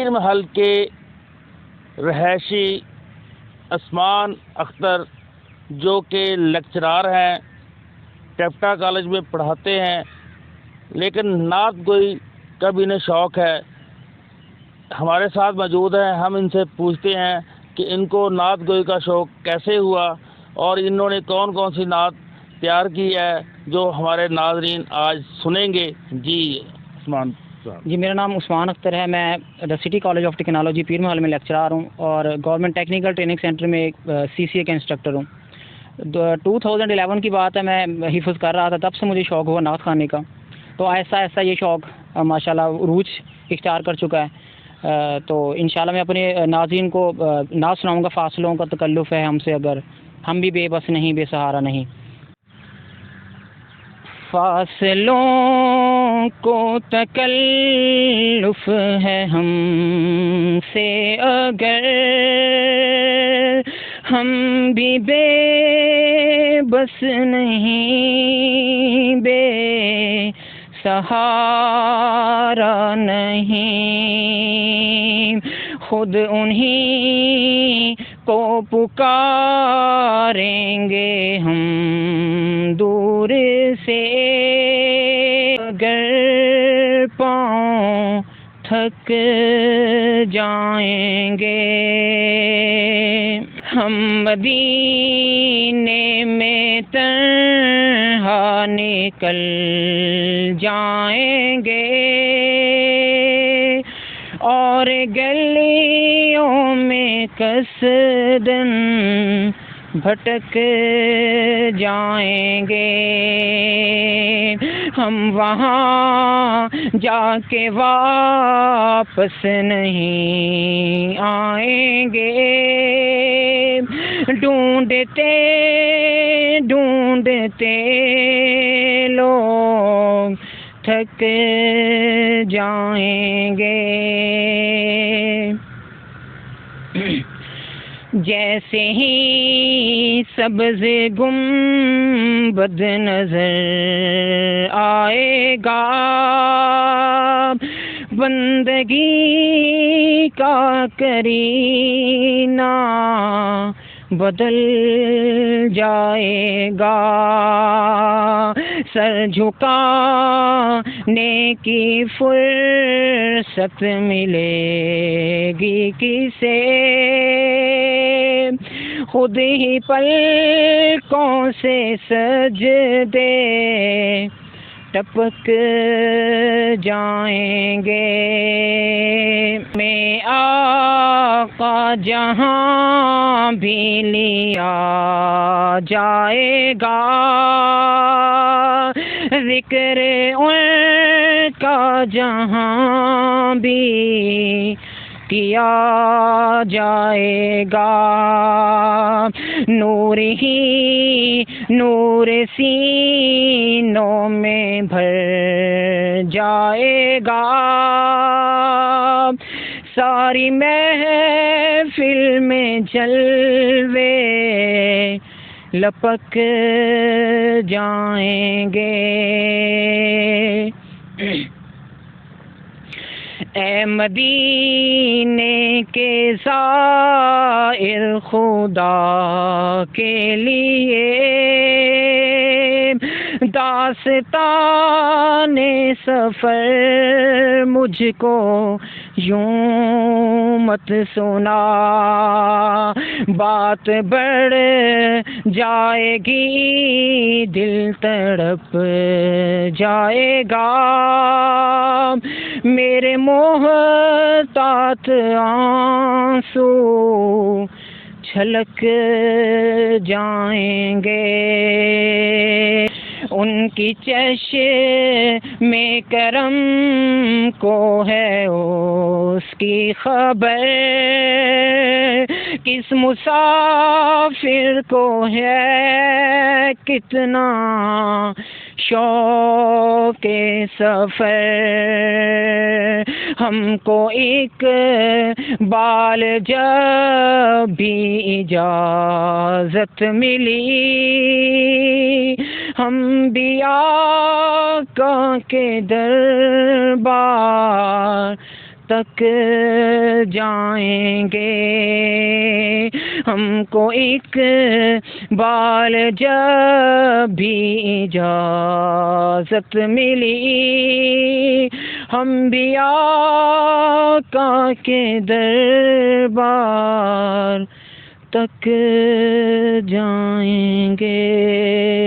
پیر محل کے رہائشی عثمان اختر جو کہ لیکچرار ہیں، ٹیپٹا کالج میں پڑھاتے ہیں، لیکن نعت گوئی کا بھی انہیں شوق ہے، ہمارے ساتھ موجود ہیں۔ ہم ان سے پوچھتے ہیں کہ ان کو نعت گوئی کا شوق کیسے ہوا اور انہوں نے کون کون سی نعت تیار کی ہے جو ہمارے ناظرین آج سنیں گے۔ جی عثمان صاحب۔ جی، میرا نام عثمان اختر ہے، میں دا city college of technology Pir Mahal میں لیکچرار ہوں اور گورنمنٹ ٹیکنیکل ٹریننگ سینٹر میں ایک CCA کا انسٹرکٹر ہوں۔ 2011 کی بات ہے، میں حفظ کر رہا تھا، تب سے مجھے شوق ہوا نعت خوانی کا، تو آہستہ آہستہ یہ شوق ماشاءاللہ عروج اختیار کر چکا ہے۔ تو انشاءاللہ میں اپنے ناظرین کو نعت سناؤں گا۔ فاصلوں کا تکلف ہے ہم سے اگر، ہم بھی بے بس نہیں، بے سہارا نہیں۔ فاصلوں کو تکلف ہے ہم سے اگر، ہم بھی بے بس نہیں، بے سہارا نہیں۔ خود انہی کو پکاریں گے ہم دور سے، اگر پاؤں تھک جائیں گے۔ ہم مدینے میں تنہا نکل جائیں گے اور گلیوں میں قصداً بھٹک جائیں گے۔ ہم وہاں جا کے واپس نہیں آئیں گے، ڈھونڈتے ڈھونڈتے لوگ تھک جائیں گے۔ جیسے ہی سبز گنبد نظر آئے گا، بندگی کا کرینہ بدل جائے گا۔ سر جھکانے کی فرصت ملے گی کسے، خود ہی پلکوں سے سجدے ٹپک جائیں گے۔ میں آقا جہاں بھی لیا جائے گا، ذکر ان کا جہاں بھی کیا جائے گا۔ نور ہی نور سینوں میں بھر جائے گا، ساری محفل میں جلوے لپک جائیں گے۔ اے مدینے کے زائر، خدا کے لیے داستان سفر مجھ کو یوں مت سنا، بات بڑھ جائے گی، دل تڑپ جائے گا، میرے محتاط آنسو چھلک جائیں گے۔ ان کی چشم کرم کو ہے اس کی خبر، کس مسافر کو ہے کتنا شوق سفر۔ ہم کو ایک بال جب بھی اجازت ملی، ہم بھی آقا کے دربار تک جائیں گے، ہم کو ایک بال جب بھی اجازت ملی، ہم بھی آقا کے دربار تک جائیں گے۔